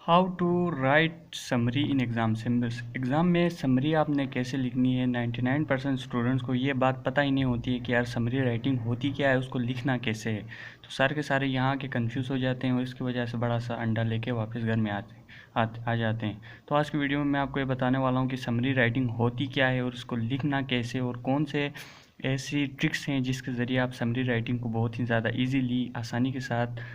How to write summary in exam. Exam में summary आपने कैसे लिखनी है। 99% स्टूडेंट्स को ये बात पता ही नहीं होती है कि यार समरी राइटिंग होती क्या है, उसको लिखना कैसे है। तो सारे के सारे यहाँ के कंफ्यूज हो जाते हैं और इसकी वजह से बड़ा सा अंडा लेके वापस घर में आ जाते हैं। तो आज की वीडियो में मैं आपको ये बताने वाला हूँ कि समरी राइटिंग होती क्या है और उसको लिखना कैसे, और कौन से ऐसी ट्रिक्स हैं जिसके ज़रिए आप समरी राइटिंग को बहुत ही ज़्यादा ईजीली आसानी के साथ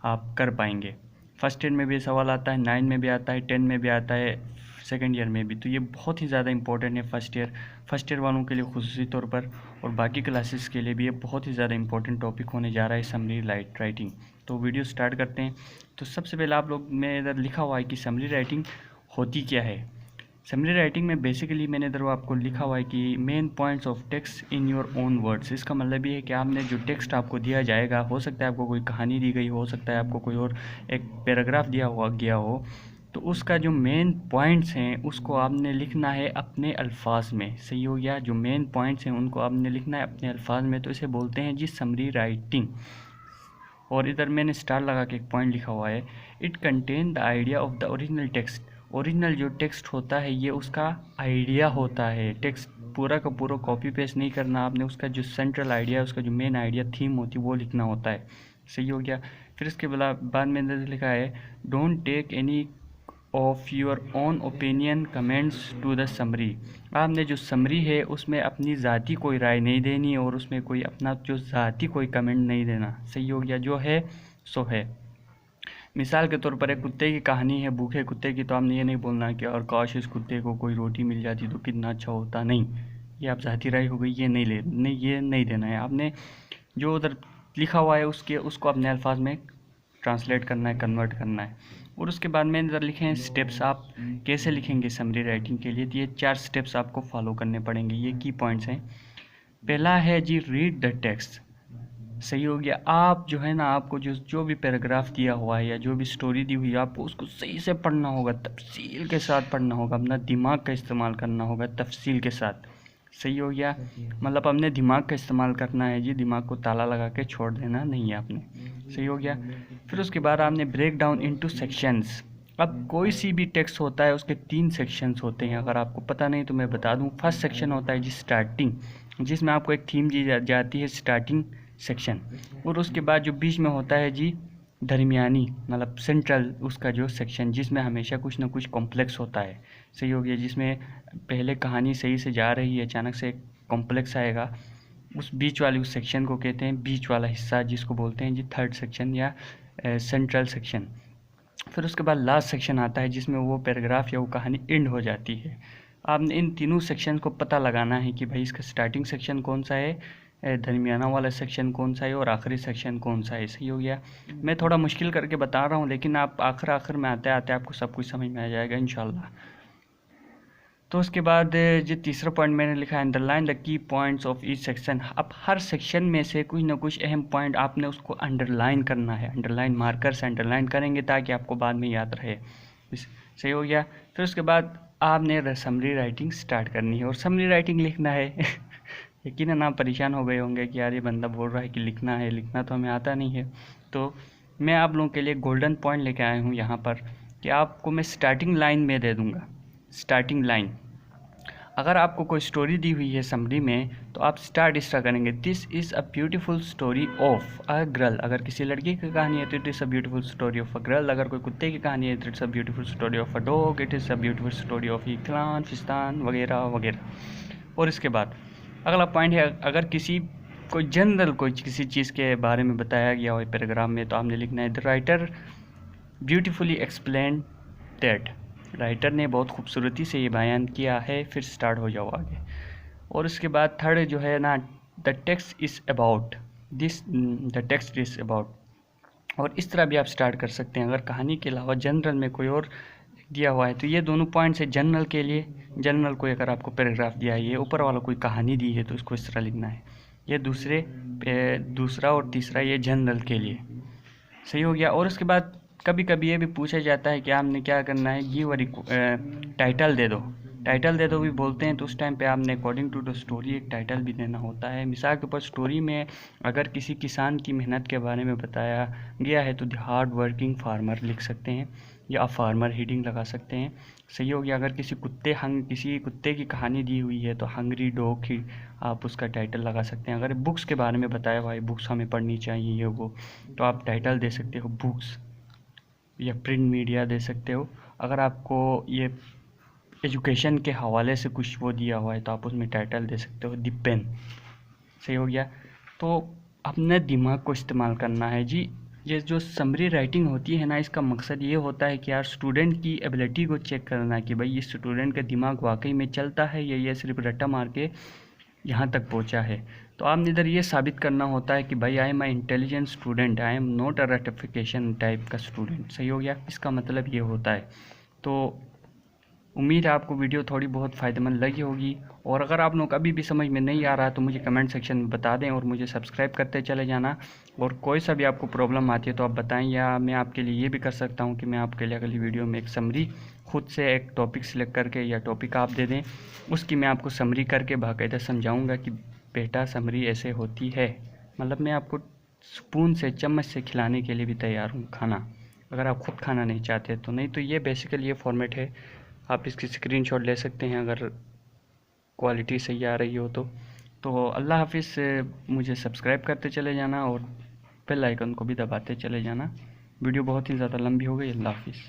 आप कर पाएंगे। फर्स्ट ईयर में भी सवाल आता है, 9 में भी आता है, 10 में भी आता है, सेकंड ईयर में भी। तो ये बहुत ही ज़्यादा इंपॉर्टेंट है फर्स्ट ईयर वालों के लिए खुसूसी तौर पर, और बाकी क्लासेस के लिए भी ये बहुत ही ज़्यादा इंपॉर्टेंट टॉपिक होने जा रहा है समरी राइटिंग। तो वीडियो स्टार्ट करते हैं। तो सबसे पहले आप लोग में इधर लिखा हुआ है कि समरी राइटिंग होती क्या है। समरी राइटिंग में बेसिकली मैंने इधर आपको लिखा हुआ है कि main points of text in your own words. इसका मतलब ये है कि आपने जो टेक्स्ट आपको दिया जाएगा, हो सकता है आपको कोई कहानी दी गई हो सकता है आपको कोई और एक पैराग्राफ दिया गया हो, तो उसका जो मेन पॉइंट्स हैं उसको आपने लिखना है अपने अल्फाज में। सही हो गया। जो मेन पॉइंट्स हैं उनको आपने लिखना है अपने अल्फाज में, तो इसे बोलते हैं जी समरी राइटिंग। और इधर मैंने स्टार लगा के एक पॉइंट लिखा हुआ है, it contain the idea of the original text. Original जो टेक्स्ट होता है ये उसका आइडिया होता है। टेक्स्ट पूरा का पूरा कॉपी पेस्ट नहीं करना आपने, उसका जो सेंट्रल आइडिया, उसका जो मेन आइडिया थीम होती है वो लिखना होता है। सही हो गया। फिर इसके बाद में लिखा है, don't take any of your own opinion comments to the summary. आपने जो समरी है उसमें अपनी ज़ाती कोई राय नहीं देनी और उसमें कोई अपना जो ज़ाती कोई कमेंट नहीं देना। सही हो गया। जो है सो है। मिसाल के तौर पर एक कुत्ते की कहानी है, भूखे कुत्ते की, तो आपने ये नहीं बोलना कि और काश इस कुत्ते को कोई रोटी मिल जाती तो कितना अच्छा होता। नहीं, ये आप ज़ाती राय हो गई, ये नहीं देना है आपने। जो उधर लिखा हुआ है उसको अपने अल्फाज में ट्रांसलेट करना है, कन्वर्ट करना है। और उसके बाद में इधर लिखे हैं स्टेप्स। आप कैसे लिखेंगे समरी राइटिंग के लिए, तो ये 4 स्टेप्स आपको फॉलो करने पड़ेंगे। ये की पॉइंट्स हैं। पहला है जी रीड द टेक्स्ट। सही हो गया। आप जो है ना, आपको जो भी पैराग्राफ दिया हुआ है या जो भी स्टोरी दी हुई है, आपको उसको सही से पढ़ना होगा, तफसील के साथ पढ़ना होगा, अपना दिमाग का इस्तेमाल करना होगा तफसील के साथ। सही हो गया। मतलब अपने दिमाग का इस्तेमाल करना है जी, दिमाग को ताला लगा के छोड़ देना नहीं है आपने। सही हो गया। फिर उसके बाद आपने ब्रेक डाउन इनटू सेक्शंस। अब कोई सी भी टेक्स्ट होता है उसके 3 सेक्शंस होते हैं। अगर आपको पता नहीं तो मैं बता दूं। फर्स्ट सेक्शन होता है जी स्टार्टिंग, जिसमें आपको एक थीम दी जाती है, स्टार्टिंग सेक्शन। और उसके बाद जो बीच में होता है जी दरमियानी, मतलब सेंट्रल उसका जो सेक्शन, जिसमें हमेशा कुछ ना कुछ कॉम्प्लेक्स होता है। सही हो गया। जिसमें पहले कहानी सही से जा रही है, अचानक से एक कॉम्प्लेक्स आएगा, उस बीच वाले उस सेक्शन को कहते हैं बीच वाला हिस्सा, जिसको बोलते हैं जी थर्ड सेक्शन या सेंट्रल सेक्शन। फिर उसके बाद लास्ट सेक्शन आता है जिसमें वो पैराग्राफ या वो कहानी एंड हो जाती है। आपने इन तीनों सेक्शन को पता लगाना है कि भाई इसका स्टार्टिंग सेक्शन कौन सा है, दरमियाना वाला सेक्शन कौन सा है और आखिरी सेक्शन कौन सा है। सही हो गया। मैं थोड़ा मुश्किल करके बता रहा हूँ, लेकिन आप आखिर में आते आते आपको सब कुछ समझ में आ जाएगा इंशाल्लाह। तो उसके बाद जो तीसरा पॉइंट मैंने लिखा है, underline the key points of each section. अब हर सेक्शन में से कुछ ना कुछ अहम पॉइंट आपने उसको अंडरलाइन करना है। अंडरलाइन मार्कर से अंडरलाइन करेंगे ताकि आपको बाद में याद रहे। सही हो गया। फिर उसके बाद आपने समरी राइटिंग स्टार्ट करनी है और समरी राइटिंग लिखना है। यकीनन आप परेशान हो गए होंगे कि यार ये बंदा बोल रहा है कि लिखना है, लिखना तो हमें आता नहीं है। तो मैं आप लोगों के लिए गोल्डन पॉइंट लेके आया हूँ यहाँ पर, कि आपको मैं स्टार्टिंग लाइन में दे दूँगा। स्टार्टिंग लाइन, अगर आपको कोई स्टोरी दी हुई है समरी में, तो आप स्टार्ट इस तरह करेंगे, this is a beautiful story of a girl. अगर किसी लड़की की कहानी है तो it is a beautiful story of a girl. अगर कोई कुत्ते की कहानी है तो it's a beautiful story of a dog, it is a beautiful story of इकलान फिस्तान वगैरह वगैरह। और इसके बाद अगला पॉइंट है, अगर कोई जनरल कोई किसी चीज़ के बारे में बताया गया हो पैराग्राफ में, तो आपने लिखना है, the writer beautifully explain that. Writer ने बहुत खूबसूरती से ये बयान किया है। फिर स्टार्ट हो जाओ आगे। और उसके बाद थर्ड जो है ना, the text is about this, the text is about. और इस तरह भी आप स्टार्ट कर सकते हैं। अगर कहानी के अलावा जनरल में कोई और दिया हुआ है, तो ये दोनों पॉइंट्स है जनरल के लिए। जनरल कोई अगर आपको पैराग्राफ दिया है, ये ऊपर वाला कोई कहानी दी है, तो उसको इस तरह लिखना है। ये दूसरा और तीसरा ये जनरल के लिए। सही हो गया। और उसके बाद कभी कभी ये भी पूछा जाता है कि आपने क्या करना है, गिव टाइटल दे दो। टाइटल दे दो भी बोलते हैं, तो उस टाइम पे आपने अकॉर्डिंग टू द स्टोरी एक टाइटल भी देना होता है। मिसाल के ऊपर स्टोरी में अगर किसी किसान की मेहनत के बारे में बताया गया है, तो द हार्ड वर्किंग फार्मर लिख सकते हैं। या आप फार्मर हीडिंग लगा सकते हैं। सही हो गया। अगर किसी कुत्ते की कहानी दी हुई है तो हंग्री डॉग ही आप उसका टाइटल लगा सकते हैं। अगर बुक्स के बारे में बताया हुआ है, बुक्स हमें पढ़नी चाहिए ये वो, तो आप टाइटल दे सकते हो बुक्स, या प्रिंट मीडिया दे सकते हो। अगर आपको ये एजुकेशन के हवाले से कुछ वो दिया हुआ है तो आप उसमें टाइटल दे सकते हो द पेन। सही हो गया। तो अपने दिमाग को इस्तेमाल करना है जी। ये जो समरी राइटिंग होती है ना, इसका मकसद ये होता है कि यार स्टूडेंट की एबिलिटी को चेक करना कि भाई इस स्टूडेंट का दिमाग वाकई में चलता है या ये सिर्फ रट्टा मार के यहाँ तक पहुँचा है। तो आपने इधर ये साबित करना होता है कि भाई I am I intelligent student, I am not a रटिफिकेशन टाइप का स्टूडेंट। सही हो गया। इसका मतलब ये होता है। तो उम्मीद है आपको वीडियो थोड़ी बहुत फ़ायदेमंद लगी होगी, और अगर आप लोग अभी भी समझ में नहीं आ रहा तो मुझे कमेंट सेक्शन में बता दें और मुझे सब्सक्राइब करते चले जाना। और कोई सा भी आपको प्रॉब्लम आती है तो आप बताएं, या मैं आपके लिए ये भी कर सकता हूँ कि मैं आपके लिए अगली वीडियो में एक समरी खुद से एक टॉपिक सिलेक्ट करके, या टॉपिक आप दे दें उसकी मैं आपको समरी करके बाकायदा समझाऊँगा कि बेटा समरी ऐसे होती है। मतलब मैं आपको स्पून से, चम्मच से खिलाने के लिए भी तैयार हूँ खाना, अगर आप खुद खाना नहीं चाहते तो। नहीं तो ये बेसिकली ये फॉर्मेट है, आप इसकी स्क्रीनशॉट ले सकते हैं अगर क्वालिटी सही आ रही हो तो अल्लाह हाफिज़। मुझे सब्सक्राइब करते चले जाना और बेल आइकन को भी दबाते चले जाना। वीडियो बहुत ही ज़्यादा लंबी हो गई। अल्लाह हाफिज़।